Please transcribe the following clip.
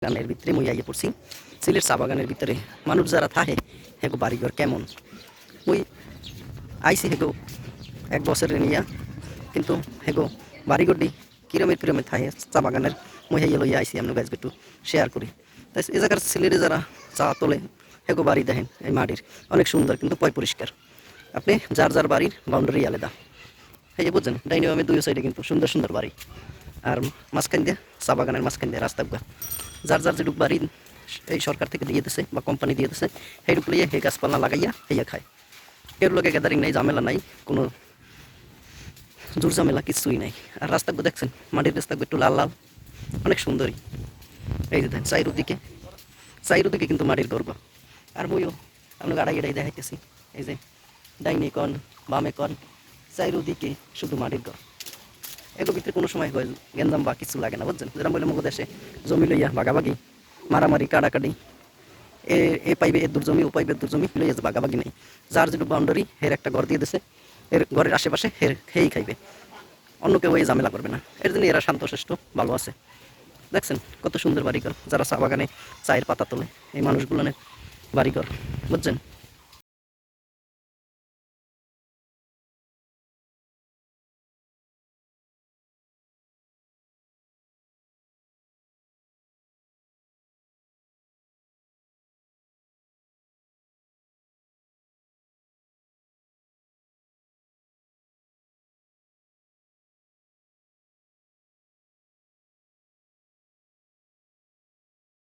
গানের ভিতরে মুই আইয়া পড়ছি সিলেট চা বাগানের ভিতরে মানুষ যারা থাকে হেগো বাড়িঘর কেমন মুই আইসি হেগো এক বছরের নিয়া কিন্তু হেগো বাড়িঘরটি কিরমের থাকে চা বাগানের মুই হাইয়া লইয়া আইসি আমরা গাছ একটু শেয়ার করি তাই এ জায়গার সিলেটে যারা চা তোলে হেগো বাড়ি দেখেন এই মাটির অনেক সুন্দর কিন্তু পয় পরিষ্কার আপনি যার যার বাড়ির বাউন্ডারি আলাদা এই যে বুঝছেন ডাইনি বামে দুই সাইডে কিন্তু সুন্দর সুন্দর বাড়ি আর মাঝখান দিয়ে চা বাগানের মাঝখান দিয়ে রাস্তা যার যার যেটুক বাড়ি এই সরকার থেকে দিয়ে দিছে বা কোম্পানি দিয়ে দিছে সেইটুক লইয়া সেই গাছপালা লাগাইয়া হেয়া খায় এর লোকে গ্যাদারিং নাই ঝামেলা নাই কোনো জোর ঝামেলা কিছুই নাই আর রাস্তাগুলো দেখছেন মাটির রাস্তাগুলো একটু লাল লাল অনেক সুন্দরী এই যে দেখেন চাইরুদিকে কিন্তু মাটির গর্ব আর বইও আমরা গাড়াই গাড়াই দেখাইতেছি এই যে ডাইনি কন বামে কন চাইরুদিকে শুধু মাটির ঘর এগুলো ভিতরে কোনো সময় হয় গেঞ্জাম বা কিছু লাগে না বুঝছেন যেরকম বলে মগো দেশে জমি লইয়া ভাগাভাগি মারামারি কাটাকাটি এ পাইবে এর দূর জমি ও পাইবে দূর জমি লইয়া যে ভাগাভাগি নেই যার যেটুকু বাউন্ডারি এর একটা ঘর দিয়ে দিছে এর ঘরের আশেপাশে হেই খাইবে অন্য কেউ এই ঝামেলা করবে না এর জন্য এরা শান্তশিষ্ট ভালো আছে দেখছেন কত সুন্দর বাড়িঘর যারা চা বাগানে চায়ের পাতা তোলে এই মানুষগুলো বাড়িঘর বুঝছেন।